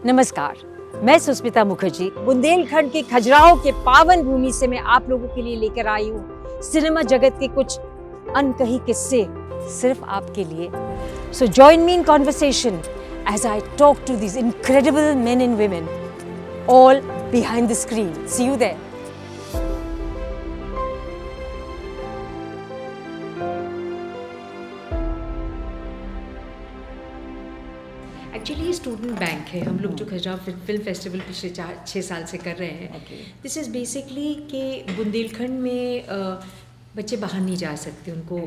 नमस्कार, मैं सुस्मिता मुखर्जी बुंदेलखंड के खजुराहो के पावन भूमि से मैं आप लोगों के लिए लेकर आई हूँ सिनेमा जगत के कुछ अनकही किस्से सिर्फ आपके लिए। So join me in conversation as I talk to this incredible men and women all behind the screen. See you there. Actually ये स्टूडेंट बैंक है। हम लोग जो खजुराहो फिल्म फेस्टिवल पिछले 4-6 साल से कर रहे हैं, दिस इज़ बेसिकली कि बुंदेलखंड में बच्चे बाहर नहीं जा सकते, उनको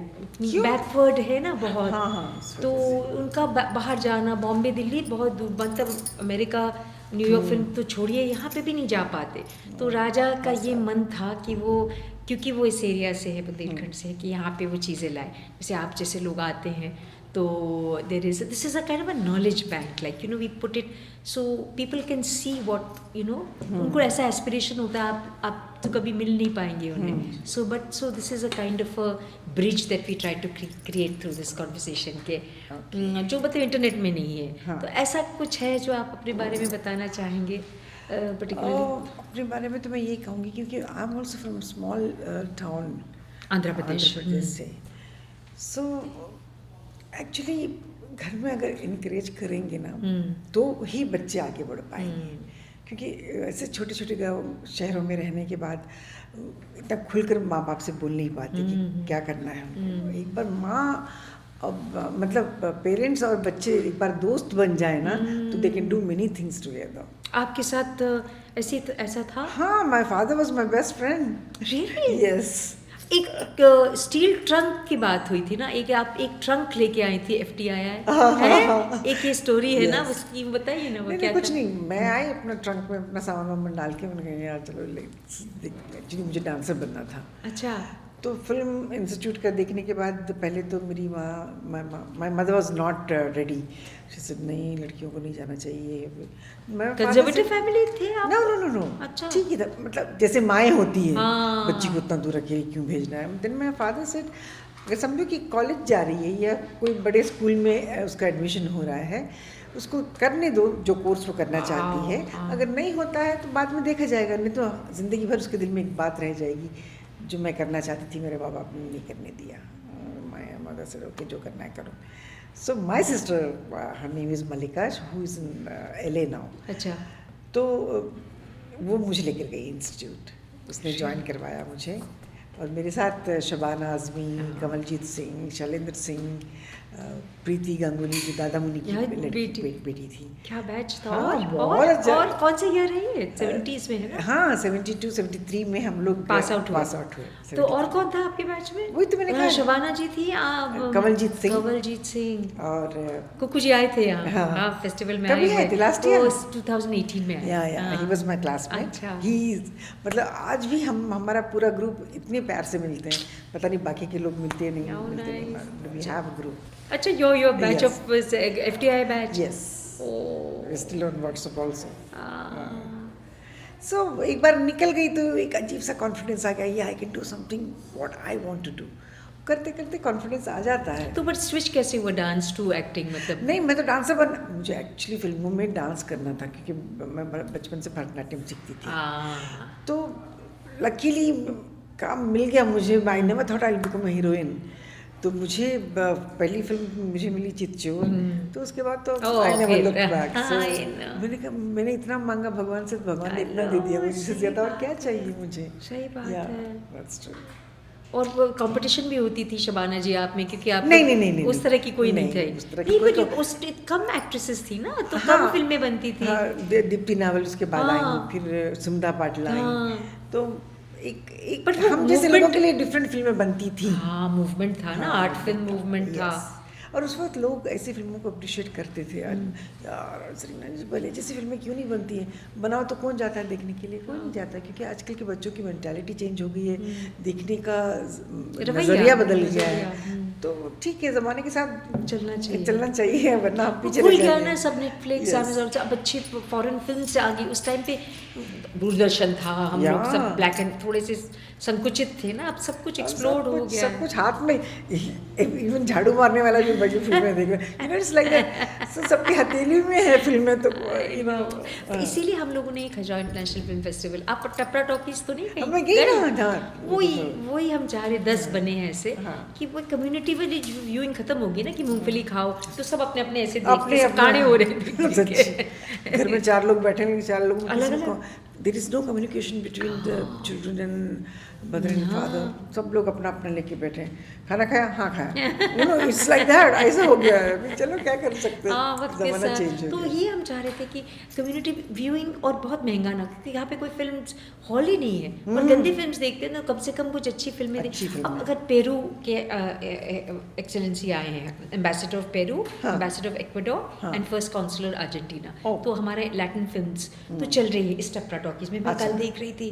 बैकवर्ड है ना बहुत। तो उनका बाहर जाना, बॉम्बे दिल्ली बहुत दूर, मतलब अमेरिका न्यूयॉर्क फिल्म तो छोड़िए, यहाँ पे भी नहीं जा पाते। तो राजा का ये मन था कि वो, क्योंकि वो इस एरिया से है, बुंदेलखंड से है, कि यहाँ पे वो चीज़ें लाए। जैसे आप जैसे लोग आते हैं तो this is a kind of a knowledge bank, like we put it so people can see what उनको ऐसा एस्पिरेशन होता है, आप तो कभी मिल नहीं पाएंगे उन्हें। so this is a kind of a bridge that we try to create through this conversation के जो मतलब इंटरनेट में नहीं है। तो ऐसा कुछ है जो आप अपने बारे में बताना चाहेंगे पर्टिकुलरली? अपने बारे में तो मैं ये कहूँगी, क्योंकि I am also from small town Andhra Pradesh से। सो एक्चुअली घर में अगर इनकरेज करेंगे ना तो ही बच्चे आगे बढ़ पाएंगे। क्योंकि ऐसे छोटे छोटे गाँव शहरों में रहने के बाद इतना खुलकर माँ बाप से बोल नहीं पाते कि क्या करना है। एक बार माँ मतलब पेरेंट्स और बच्चे एक बार दोस्त बन जाए ना तो they can do many things together. आपके साथ ऐसा था? हाँ, my father was my best friend. Really? Yes. एक स्टील ट्रंक की बात हुई थी ना, आप एक ट्रंक लेके आई थी FTI है? एक ये स्टोरी है ना, उसकी बताइए ना। वो क्या कुछ था? नहीं, मैं आई अपना ट्रंक में अपना सामान वामान डाल के, मैंने कहा यार चलो एक्चुअली मुझे डांसर बनना था। अच्छा। तो फिल्म इंस्टीट्यूट का देखने के बाद पहले तो मेरी my mother was not ready. She said नहीं, लड़कियों को नहीं जाना चाहिए। मैं कंजर्वेटिव फैमिली थे आप? नो। अच्छा। ठीक ही था, मतलब जैसे माएँ होती हैं, बच्ची को उतना दूर अकेले क्यों भेजना है। देन माय फादर सेड अगर समझो कि कॉलेज जा रही है या कोई बड़े स्कूल में उसका एडमिशन हो रहा है, उसको करने दो जो कोर्स वो करना चाहती है। अगर नहीं होता है तो बाद में देखा जाएगा, नहीं तो ज़िंदगी भर उसके दिल में एक बात रह जाएगी जो मैं करना चाहती थी, मेरे बाप ने नहीं करने दिया। माय मदर से ओके जो करना है करो। So my sister, her name is Mallika, who is in LA now. अच्छा। तो वो मुझे लेकर गई इंस्टीट्यूट, उसने ज्वाइन करवाया मुझे, और मेरे साथ शबाना आज़मी, कमलजीत सिंह, शैलेंद्र सिंह, प्रीति गांगुली जो दादा मुनि की बेटी थी। क्या बैच था? हाँ, और कौन से ईयर है ये? 70s में है ना? हाँ, 72-73 में हम लोग पास आउट हुए। तो और कौन था आपके बैच में? वही तो मैंने कहा, शबाना जी थी, कमलजीत सिंह और कुकू जी आए थे यहाँ। हाँ, फेस्टिवल में आए थे लास्ट ईयर 2018 में आए। He was my classmate. अच्छा। ही मतलब आज भी हमारा पूरा ग्रुप इतने प्यार से मिलते हैं, पता नहीं बाकी के लोग मिलते नहीं। We have a group. अच्छा, your batch of FTI batch? Yes. We're still on WhatsApp also. So एक बार निकल गई तो एक अजीब सा कॉन्फिडेंस आ गया, I can do something what I want to do. करते करते कॉन्फिडेंस आ जाता है। तो बट स्विच कैसे हुआ डांस टू एक्टिंग? मतलब नहीं, मैं तो डांसर बनना, मुझे एक्चुअली फिल्मों में डांस करना था, क्योंकि मैं बचपन से भरतनाट्यम सीखती थी। तो लकीली काम मिल गया मुझे। I never thought I will become a heroine. तो मुझे पहली फिल्म मुझे मिली चितचोर, तो उसके बाद तो आई नेवर लुक बैक। सो मैंने कहा मैंने इतना मांगा भगवान से, भगवान ने इतना दे दिया, मुझे ज़्यादा और क्या चाहिए मुझे। सही बात है। That's true. और कंपटीशन भी होती थी शबाना जी आप में, क्योंकि आप नहीं उस तरह की कोई नहीं थी। उस कम एक्ट्रेसेस थी ना, तो कम फिल्में बनती थी। दीप्ति नावल उसके बाद आई, फिर सुमदा पाटिल आई। तो एक हम जैसे लोगों के लिए डिफरेंट फिल्में बनती थी। हाँ, मूवमेंट था ना, आर्ट फिल्म मूवमेंट था। और उस वक्त लोग ऐसी फिल्मों को अप्रिशिएट करते थे। यार सरीना जी बोले जैसी फिल्में क्यों नहीं बनती हैं, बनाओ तो कौन जाता है देखने के लिए? कोई नहीं जाता, क्योंकि आजकल के बच्चों की मेंटालिटी चेंज हो गई है, देखने का नजरिया बदल गया है। तो ठीक है, ज़माने के साथ चलना चाहिए, वरना आप पीछे रह जाएंगे। ना सब नेटफ्लिक्स, अमेज़न, अब अच्छी फॉरेन फिल्म से आ गई। उस टाइम पे दूरदर्शन था, हम लोग सब Yeah. ब्लैक एंड थोड़े से संकुचित थे ना, अब सब कुछ एक्सप्लोर हो गया सब कुछ हाथ में, इवन झाड़ू मारने वाला भी बड़ी फिल्में देख रहे हैं, इट्स लाइक दैट, सबकी हथेली में है फिल्में, तो यू नो तो इसीलिए हम लोगों ने खजुराहो इंटरनेशनल फिल्म फेस्टिवल, आप टपरा टॉकीज तो नहीं गई? मैं गई ना, वही हम चाह रहे 10 बने हैं ऐसे कि वो कम्युनिटी वाली व्यूइंग खत्म होगी ना, कि मूंगफली खाओ तो सब अपने अपने ऐसे देख के सब काने हो रहे थे। घर में 4 लोग बैठे हैं, 4 लोग there is no communication between the children and mother and father, सब लोग अपना अपना लेके बैठे हैं, खाना खाया, हाँ खाया, you know it's like that, ऐसा हो गया है, चलो क्या कर सकते हैं, ज़माना चेंज हो तो गया। ये हम चाह रहे थे कि कम्युनिटी व्यूइंग, और बहुत महंगा ना, क्योंकि यहाँ पे कोई फिल्म हॉल ही नहीं है, और गंदी फिल्म्स देखते हैं तो कम से कम कुछ अच्छी फिल्में अब अगर पेरू के एक्सेलेंसी आए हैं, ambassador of Peru, ambassador of Ecuador and first counsellor Argentina, तो हमारे लैटिन फिल्म्स तो चल रही है इस टपरा टॉकीज में। मैं कल देख रही थी,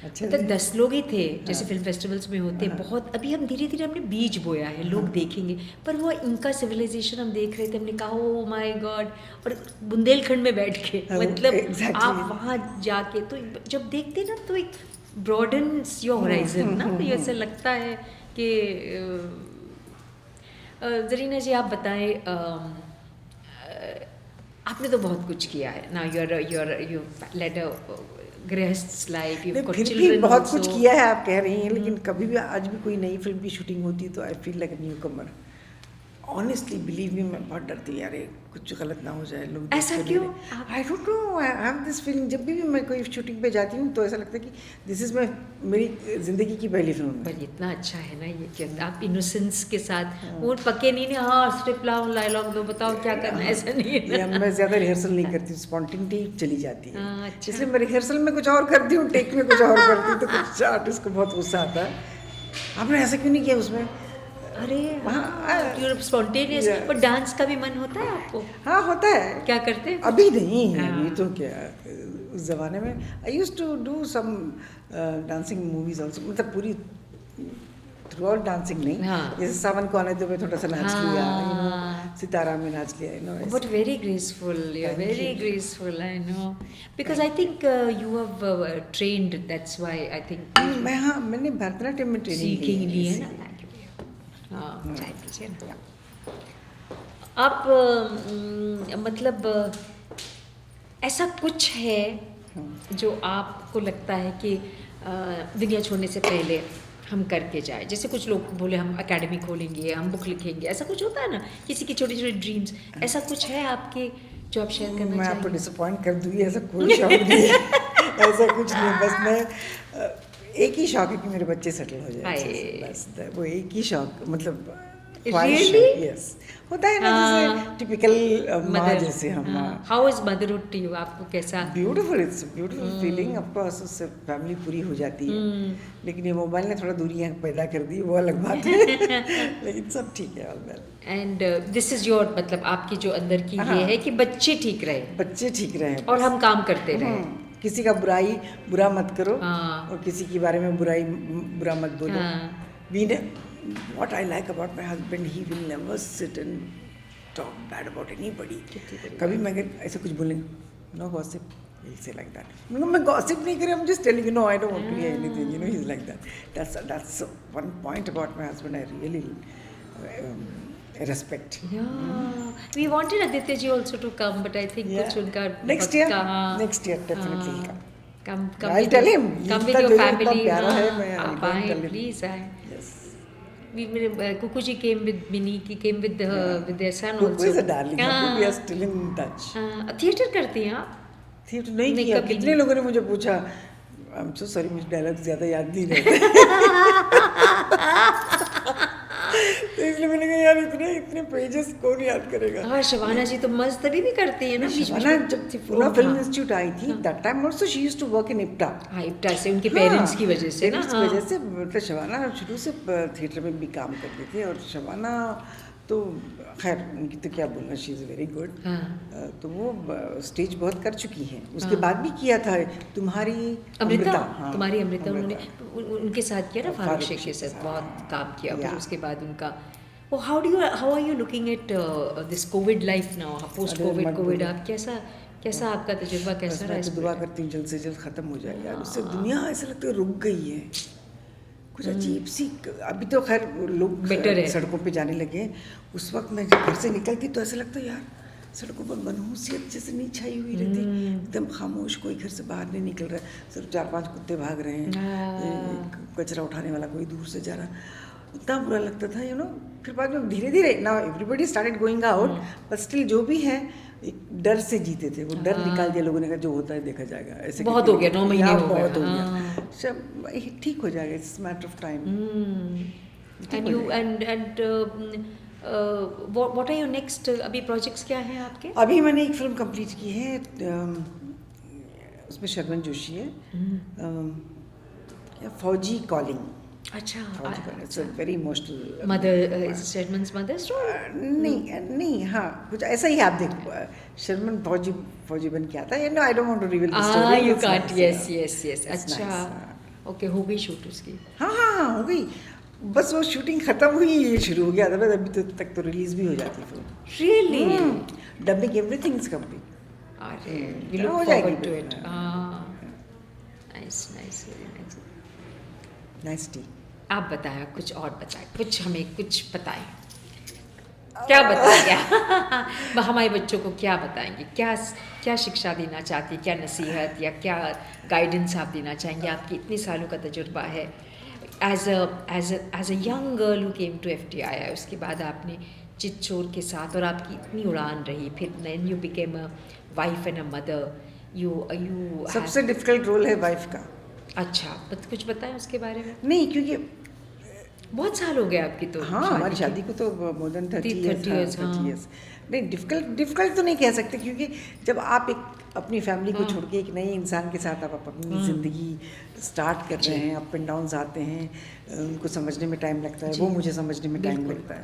मतलब 10 लोग ही थे, जैसे फिल्म फेस्टिवल्स में होते हैं बहुत। अभी हम धीरे धीरे हमने बीज बोया है, लोग देखेंगे, पर वो इनका सिविलाइजेशन हम देख रहे थे, हमने कहा ओ माय गॉड, और बुंदेलखंड में बैठ के, मतलब आप वहाँ जाके तो जब देखते ना तो एक ब्रॉडन्स योर होराइजन ना, तो ऐसा लगता है कि जरीना जी आप बताएं, आपने तो बहुत कुछ किया है ना, यू लेड अ गृहस्थ लाइफ, यू गॉट चिल्ड्रन, फिर भी बहुत कुछ किया है आप कह रही हैं, लेकिन कभी भी आज भी कोई नई फिल्म की शूटिंग होती है तो I feel like new Qamar, honestly believe me, मैं बहुत डरती यार कुछ गलत ना हो जाए, लोग ऐसा क्यों? I don't know, I have this feeling, जब भी मैं कोई शूटिंग पे जाती हूँ तो ऐसा लगता है कि दिस इज मेरी जिंदगी की पहली फिल्म है। पर इतना अच्छा है ना ये कि आप इनोसेंस के साथ, वो पक्के नहीं, हाँ स्क्रिप्ट लाओ, डायलॉग दो, बताओ क्या करना है, ऐसा नहीं है या मैं ज़्यादा रिहर्सल नहीं करती, स्पॉन्टेनिटी चली जाती है, अच्छा। इसलिए मैं रिहर्सल में कुछ और करती हूँ, टेक में कुछ और करती हूँ, तो कुछ आर्टिस्ट को बहुत गुस्सा आता है, आपने ऐसा क्यों नहीं किया उसमें, अरे हाँ स्पॉन्टेनियस। पर डांस का भी मन होता है आपको? हाँ होता है। क्या करते हैं? अभी नहीं, अभी तो क्या, उस ज़माने में I used to do some dancing movies also, मतलब पूरी थ्रू आउट डांसिंग नहीं, जैसे सावन को आने दो में थोड़ा सा नाच लिया, यू नो, सितारा में नाच लिया, you know. But very graceful, you are very graceful, I know, because I think you have trained, that's why I think. मैं, हाँ, मैंने भरतनाट्यम में ट्रेनिंग ली है ना। हाँ, चाय पीजिए ना आप। मतलब ऐसा कुछ है जो आपको लगता है कि दुनिया छोड़ने से पहले हम करके जाए, जैसे कुछ लोग बोले हम एकेडमी खोलेंगे, हम बुक लिखेंगे, ऐसा कुछ होता है ना, किसी की छोटी छोटी ड्रीम्स, ऐसा कुछ है आपके जो आप शेयर करना मैं चाहिए? आपको डिसअपॉइंट कर दूँगी, ऐसा कोई शौक नहीं है, ऐसा कुछ नहीं, बस मैं एक ही शौक है कि मेरे बच्चे सेटल हो जाए, बस वो एक ही शौक, मतलब यस होता है ना, जैसे टिपिकल माँ जैसे हम। How is motherhood to you? आपको कैसा? Beautiful, it's beautiful feeling, of course उससे फैमिली पूरी हो जाती है, लेकिन ये मोबाइल ने थोड़ा दूरियां पैदा कर दी, वो अलग बात है, लेकिन सब ठीक है, all well. And this is your, मतलब आपकी जो अंदर की ये है कि बच्चे ठीक रहे, बच्चे ठीक रहे और हम काम करते रहे, किसी का बुरा मत करो, और किसी के बारे में बुरा मत बोलो। What I like about my husband, he will never sit and talk bad about anybody. कभी मैं ऐसे कुछ बोलेंगे, no gossip, he'll say like that. मैं gossip नहीं करे, I'm just telling you, no, I don't want to hear anything, you know, he's like that. That's one point about my husband I really respect. Yeah, we wanted Aditya ji also to come, but I think कुछ उनका next year definitely he'll come. I'll tell him. Come with your family. प्यारा है, मैं आप आए, please आए. Kuku ji came with Minnie, came with their son also. Kuku is a darling. We are still in touch. Theatre करती हैं आप? Theatre नहीं किया, कितने लोगों ने मुझे पूछा, आई एम सो सॉरी, मुझे डायलॉग ज़्यादा याद नहीं रहते, तो इसलिए मैंने कहा यार इतने पेजेस कौन याद करेगा। हाँ, शबाना जी तो मस्त अभी भी करती है ना, शबाना जब पूरा फिल्म इंस्टीट्यूट आई थी, that time also she used to work in IPTA. हाँ, इप्टा से उनके पेरेंट्स की वजह से ना, पेरेंट्स की वजह से, मतलब शबाना शुरू से थिएटर में भी काम करते थे, और शबाना तो खैर उनकी तो क्या बोलना, शी इज़ वेरी गुड। तो वो स्टेज बहुत कर चुकी हैं, उसके बाद भी किया था तुम्हारी अमृता, तुम्हारी अमृता उन्होंने उनके साथ किया ना, फारूक शेख के साथ बहुत काम किया, फिर उसके बाद उनका वो how are you looking at this Covid life now, post Covid, आप कैसा कैसा आपका तजुर्बा कैसा रहा? मैं तो दुआ करती हूँ जल्द से जल्द ख़त्म हो जाए यार, उससे दुनिया ऐसा लगता है रुक गई है, कुछ अजीब सी। अभी तो खैर लोग बेटर है, सड़कों पे जाने लगे हैं। उस वक्त मैं जब घर से निकलती तो ऐसा लगता यार सड़कों पर मनहूसियत जैसे नहीं छाई हुई रहती, एकदम खामोश, कोई घर से बाहर नहीं निकल रहा है, सिर्फ 4-5 कुत्ते भाग रहे हैं, कचरा उठाने वाला कोई दूर से जा रहा, इतना बुरा लगता था यू नो। फिर बाद में धीरे धीरे now everybody started going out, but still जो भी है एक डर से जीते थे, वो डर निकाल दिया लोगों ने कहा जो होता है देखा जाएगा, ऐसे बहुत हो गया, 9 महीने हो बहुत हो गया, गया, सब ठीक हो जाएगा, it's matter of time. And you and what are your next अभी प्रोजेक्ट्स क्या हैं आपके? अभी मैंने एक फिल्म कंप्लीट की है, उसमें शर्मन जोशी है, फौजी कॉलिंग। अच्छा, it's a very emotional. Mother शर्मन्स मदर स्टोरी? नहीं, हाँ कुछ ऐसा ही, आप देखो शर्मन फौजी बन के आता है, no I don't want to reveal the story, you can't, yes, अच्छा, ओके, हो गई शूट उसकी? हाँ हो गई, बस वो शूटिंग खत्म हुई, ये शुरू हो गया था, अभी तक तो रिलीज भी हो जाती film. Really? Dubbing everything is complete. अरे we look forward to it. Nice, very nice टी। आप बताएं, कुछ और बताएं, कुछ हमें कुछ बताएं, क्या बताएंगे? हमारे बच्चों को क्या बताएंगे, क्या शिक्षा देना चाहती, क्या नसीहत या क्या गाइडेंस आप देना चाहेंगे? आपकी इतने सालों का तजुर्बा है as a young girl who came to FTI, उसके बाद आपने चितचोर के साथ, और आपकी इतनी उड़ान रही, फिर then you became a wife and a mother, you सबसे डिफिकल्ट रोल है वाइफ का। अच्छा, कुछ बताएं उसके बारे में। नहीं, क्योंकि बहुत साल हो गए आपकी तो। हाँ, हमारी शादी को तो मोर देन 30 इयर्स। नहीं, डिफिकल्ट तो नहीं कह सकते, क्योंकि जब आप एक अपनी फैमिली को छोड़ के एक नए इंसान के साथ आप अपनी ज़िंदगी स्टार्ट कर रहे हैं, अप एंड डाउन्स आते हैं, उनको समझने में टाइम लगता है, वो मुझे समझने में टाइम लगता है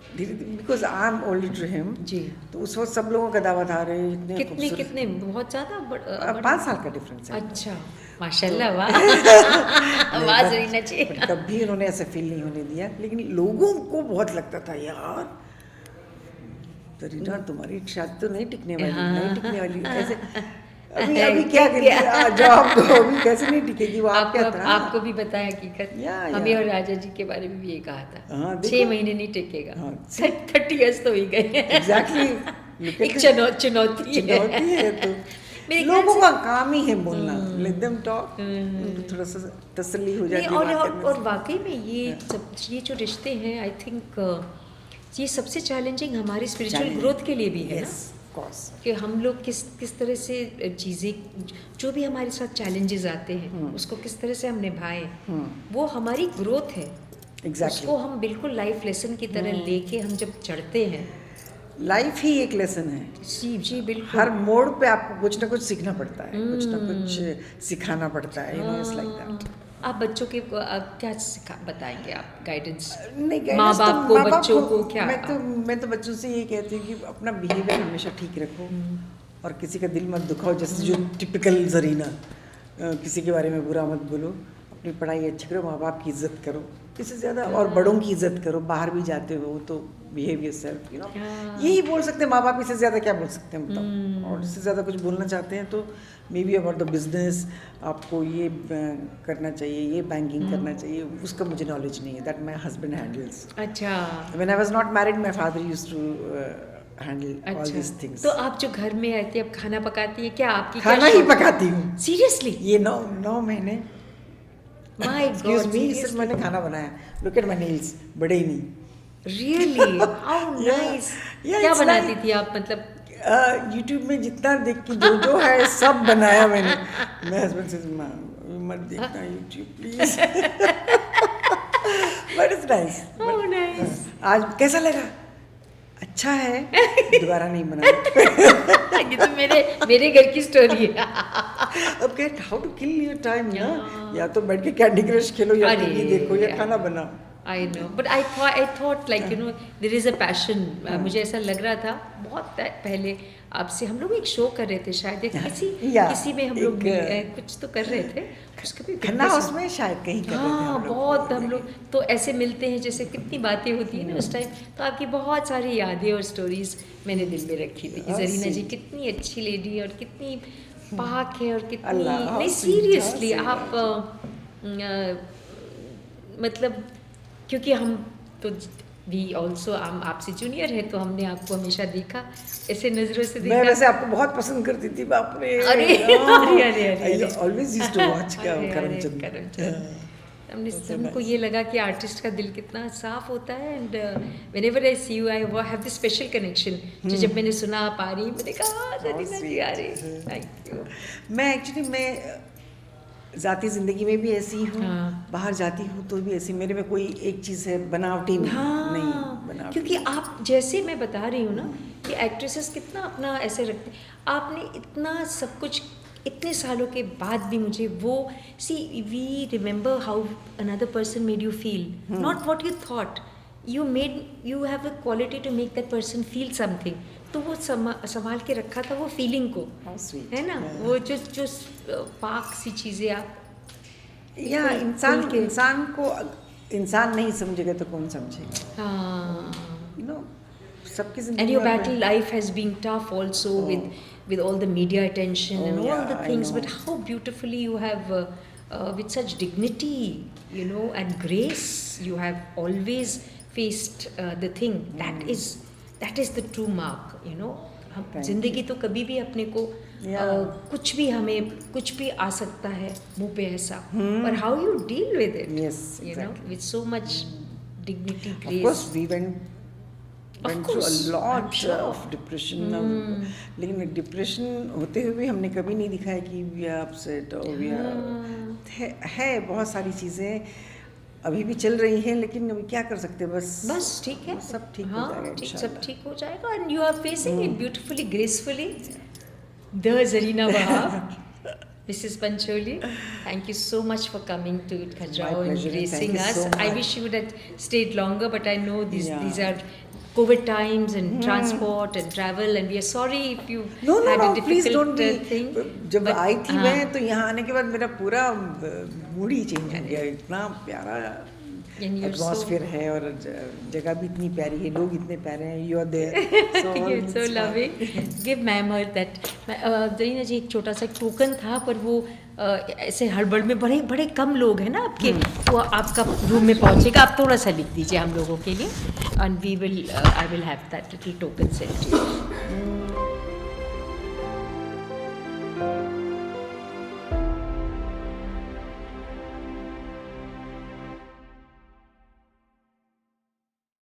धीरे धीरे, because I am older to him ji. तो उस वक्त सब लोगों का दावत आ रहे हैं, कितने बहुत ज़्यादा 5 साल का डिफरेंस है। अच्छा, माशाल्लाह, वाह, आवाज़ रहना चाहिए। कभी उन्होंने ऐसा फील नहीं होने दिया, लेकिन लोगों को बहुत लगता था यार तो रीना तुम्हारी शादी तो नहीं टिकने वाली, ऐसे अभी क्या जॉब तो अभी कैसे नहीं टिकेगी वो, आपको भी बताया हकीकत, हमें और राजा जी के बारे में भी ये कहा था, 6 महीने नहीं टिकेगा, 30 इयर्स तो ही गए। एग्जैक्टली, एक चुनौती है। तो लोगों का काम ही है बोलना, लेट देम टॉक, थोड़ा सा तसल्ली हो जाती है। और वाकई में ये जो रिश्ते हैं, आई थिंक ये सबसे चैलेंजिंग हमारी स्पिरिचुअल ग्रोथ के लिए भी है ना, कि हम लोग किस तरह से चीज़ें, जो भी हमारे साथ चैलेंजेस आते हैं उसको किस तरह से हम निभाएं, वो हमारी ग्रोथ है। उसको हम बिल्कुल लाइफ लेसन की तरह लेके हम जब चढ़ते हैं, लाइफ ही एक लेसन है जी बिल्कुल। हर मोड़ पे आपको कुछ ना कुछ सीखना पड़ता है, कुछ ना कुछ सिखाना पड़ता है, इट्स लाइक दैट। आप बच्चों के क्या बताएंगे आप गाइडेंस? नहीं, माँ बाप को, बच्चों को क्या? मैं तो बच्चों से ये कहती हूँ कि अपना बिहेवियर हमेशा ठीक रखो और किसी का दिल मत दुखाओ, जैसे जो टिपिकल ज़रीना, किसी के बारे में बुरा मत बोलो, अपनी पढ़ाई अच्छी करो, माँ बाप की इज्जत करो, इससे ज़्यादा, और बड़ों की इज्जत करो, बाहर भी जाते हो तो बिहेव योरसेल्फ, यू नो, यही बोल सकते हैं माँ बाप, इससे ज़्यादा क्या बोल सकते हैं बताओ। और इससे ज़्यादा कुछ बोलना चाहते हैं तो may be about the business, आपको ये करना चाहिए, ये बैंकिंग करना चाहिए, उसका मुझे नॉलेज नहीं है, दैट माई हस्बैंड हैंडल्स। अच्छा, when I was not married my father used to handle all this things. तो आप जो घर में रहती है, अब खाना पकाती है क्या? आपकी खाना ही पकाती हूँ, सीरियसली? ये 9 महीने माय एक्सक्यूज मी, सिर्फ मैंने खाना बनाया। लुक एट माय नेल्स, बड़े ही नहीं। रियली? How nice. क्या बनाती थी आप, मतलब यूट्यूब में जितना देख के जो है सब बनाया मैंने। मैं हस्बैंड से मत देखना YouTube please. But it's nice. Nice. आज कैसा लगा? अच्छा है, दोबारा नहीं बनाना। ये तो मेरे घर की स्टोरी है। अब क्या, how to kill your time ना, या तो बैठ के कैंडी क्रश खेलो, या टीवी देखो, या खाना बनाओ। I know, but I thought like there is a passion. मुझे ऐसा लग रहा था बहुत पहले आपसे हम लोग एक शो कर रहे थे शायद किसी में हम लोग कुछ तो कर रहे थे उसके भी खन्ना हाउस में शायद कहीं कर रहे थे हाँ बहुत हम लोग तो ऐसे मिलते हैं जैसे कितनी बातें होती हैं ना उस टाइम तो आपकी बहुत सारी यादें और स्टोरीज मैंने दिल में रखी थी कि जरीना जी कितनी अच्छी लेडी और कितनी पाक है और कितनी नहीं सीरियसली आप मतलब क्योंकि हम तो वी ऑल्सो हम आपसे जूनियर है तो हमने आपको हमेशा देखा ऐसे नजरों से देखा। मैं वैसे आपको बहुत पसंद करती थी बाप रे। अरे always used to watch Karamchand. हमको ये लगा कि आर्टिस्ट का दिल कितना साफ होता है and whenever I see you I have this special connection. तो जब मैंने सुना आप आ रही मैंने कहा जरीना जी आ रही थैंक यू। मैं एक्चुअली ज़ाती ज़िंदगी में भी ऐसी हूँ बाहर जाती हूँ तो भी ऐसी मेरे में कोई एक चीज़ है बनावटी नहीं बनावटी। क्योंकि आप जैसे मैं बता रही हूँ ना कि एक्ट्रेसेस कितना अपना ऐसे रखते आपने इतना सब कुछ इतने सालों के बाद भी मुझे वो see we remember how another person made you feel not what you thought you have a quality to make that person feel something. तो वो संभाल के रखा था वो फीलिंग को है ना वो जो पाक सी चीज़ें आप या इंसान को इंसान नहीं समझेगा तो कौन समझेगा। सबकी जिंदगी and your battle life has been tough also with all the media attention and all the things but how beautifully you have with such dignity and grace you have always faced the thing that is the true mark हम जिंदगी तो कभी भी अपने को कुछ भी हमें कुछ भी आ सकता है मुंह पे ऐसा पर how you deal with it with so much dignity grace. Of course we went through a lot of depression लेकिन डिप्रेशन होते हुए भी हमने कभी नहीं दिखाया कि we are upset or we are है बहुत सारी चीज़ें अभी भी चल रही हैं लेकिन अभी क्या कर सकते हैं बस ठीक है सब ठीक हो जाएगा सब ठीक हो जाएगा and you are facing it beautifully gracefully the Zarina Wahab Mrs. Pancholi, thank you so much for coming to Khajuraho and gracing us. I wish you would have stayed longer, but I know these are COVID times and transport and travel, and we are sorry if you had a difficult thing. जब आई थी मैं तो यहाँ आने के बाद मेरा पूरा मूड ही चेंज हो गया। इतना प्यारा एटमॉस्फेयर है और जगह भी इतनी प्यारी है लोग इतने प्यारे हैं you are there so loving give ma'am her that. Zarina ji एक छोटा सा टोकन था पर वो ऐसे हड़बड़ में बड़े बड़े कम लोग हैं ना आपके वो आपका रूम में पहुंचेगा आप थोड़ा सा लिख दीजिए हम लोगों के लिए and we will I will have that little token sent to you.